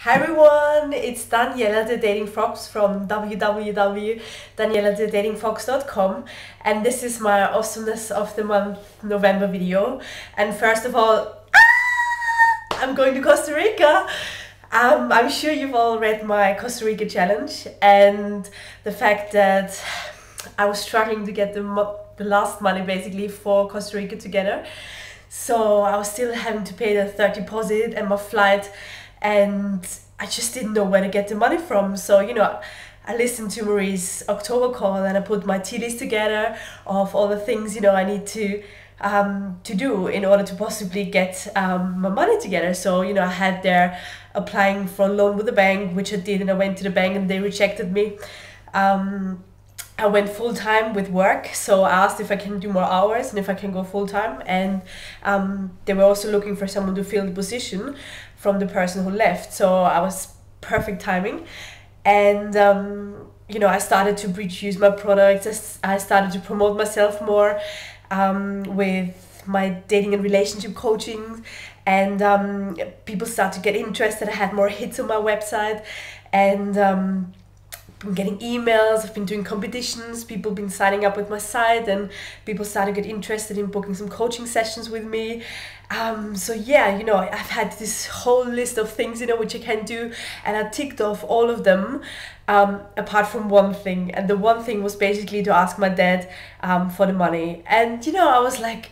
Hi everyone, it's Daniela the Dating Fox from www.danielathedatingfox.com, and this is my Awesomeness of the month November video. And first of all, I'm going to Costa Rica. I'm sure you've all read my Costa Rica challenge and the fact that I was struggling to get the last money basically for Costa Rica together. So I was still having to pay the third deposit and my flight, and I just didn't know where to get the money from. So, I listened to Marie's October call and I put my tea list together of all the things, I need to do in order to possibly get my money together. So, I had there applying for a loan with the bank, which I did, and I went to the bank and they rejected me. I went full time with work, so I asked if I can do more hours and if I can go full time. And they were also looking for someone to fill the position from the person who left. So I was perfect timing. And I started to produce my products. I started to promote myself more with my dating and relationship coaching. And people started to get interested. I had more hits on my website. And been getting emails, I've been doing competitions, people been signing up with my site, and people started to get interested in booking some coaching sessions with me. So yeah, I've had this whole list of things, which I can do, and I ticked off all of them, apart from one thing. And the one thing was basically to ask my dad for the money. And I was like,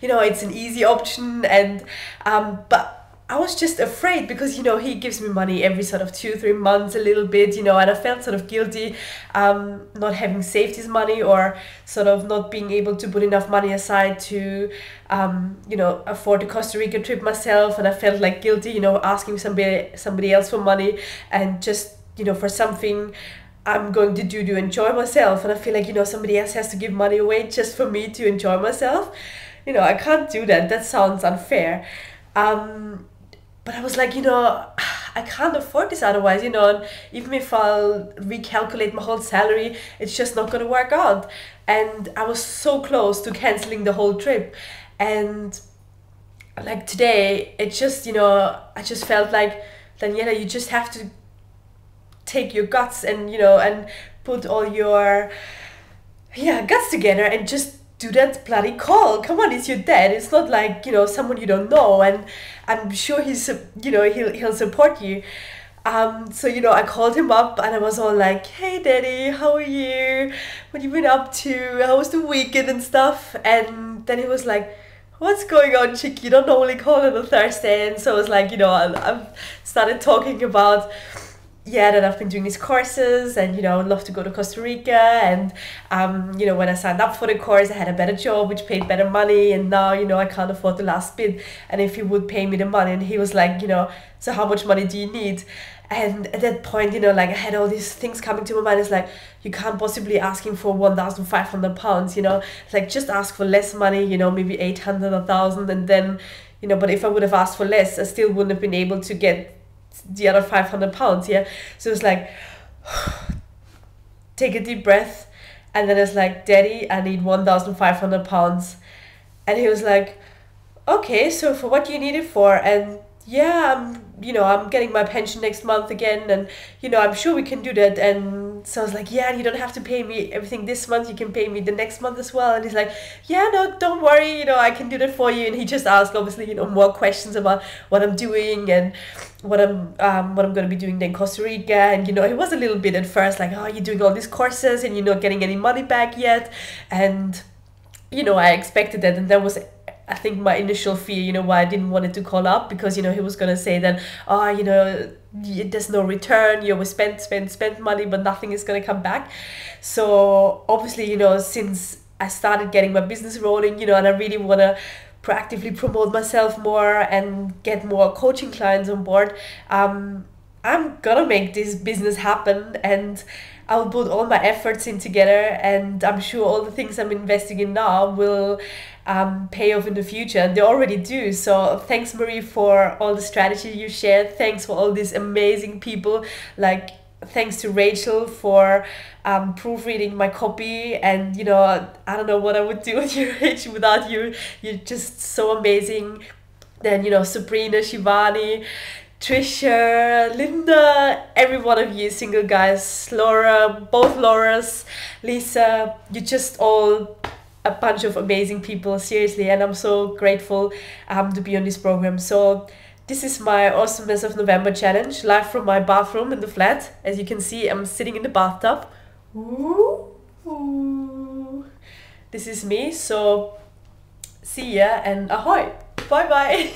it's an easy option, and but I was just afraid because, he gives me money every sort of 2-3 months, a little bit, and I felt sort of guilty not having saved his money, or sort of not being able to put enough money aside to, afford the Costa Rica trip myself. And I felt like guilty, asking somebody else for money, and just, for something I'm going to do to enjoy myself. And I feel like, somebody else has to give money away just for me to enjoy myself. I can't do that. That sounds unfair. But I was like, I can't afford this otherwise, and even if I'll recalculate my whole salary, it's just not going to work out. And I was so close to canceling the whole trip. And like today, it just, I just felt like, Daniela, you just have to take your guts and, and put all your, guts together and just do that bloody call. Come on, it's your dad. It's not like, someone you don't know, and I'm sure he'll support you. So, I called him up and I was all like, hey daddy, how are you? What have you been up to? How was the weekend and stuff? And then he was like, what's going on, chick? You don't normally call on a Thursday. And so I was like, I've started talking about that I've been doing these courses, and I would love to go to Costa Rica. And when I signed up for the course, I had a better job which paid better money, and now I can't afford the last bit, and if he would pay me the money. And he was like, so how much money do you need? And at that point, I had all these things coming to my mind. It's like, you can't possibly ask him for £1,500, it's like, just ask for less money, maybe 800 or 1,000, and then but if I would have asked for less, I still wouldn't have been able to get the other £500. So it's like, take a deep breath. And then it's like, daddy, I need £1,500. And he was like, okay, so for what do you need it for? And I'm getting my pension next month again, and I'm sure we can do that. And so I was like, you don't have to pay me everything this month, you can pay me the next month as well. And he's like, no, don't worry, I can do that for you. And he just asked, obviously, more questions about what I'm doing and what I'm going to be doing in Costa Rica. And he was a little bit at first like, oh, you're doing all these courses and you're not getting any money back yet. And I expected that, and that was, I think, my initial fear, why I didn't want it to call up, because, he was going to say then, there's no return, you always spend money, but nothing is going to come back. So obviously, since I started getting my business rolling, and I really want to proactively promote myself more and get more coaching clients on board, I'm gonna make this business happen, and I'll put all my efforts in together, and I'm sure all the things I'm investing in now will pay off in the future, and they already do. So thanks, Marie, for all the strategy you shared. Thanks for all these amazing people, like thanks to Rachel for proofreading my copy. And I don't know what I would do with you, Rachel, without you. You're just so amazing. Then Sabrina, Shivani, Trisha, Linda, every one of you single guys, Laura, both Lauras, Lisa, you're just all a bunch of amazing people, seriously, and I'm so grateful to be on this program. So this is my Awesomeness of November challenge, live from my bathroom in the flat. As you can see, I'm sitting in the bathtub. Ooh, ooh. This is me, so see ya and ahoy, bye bye.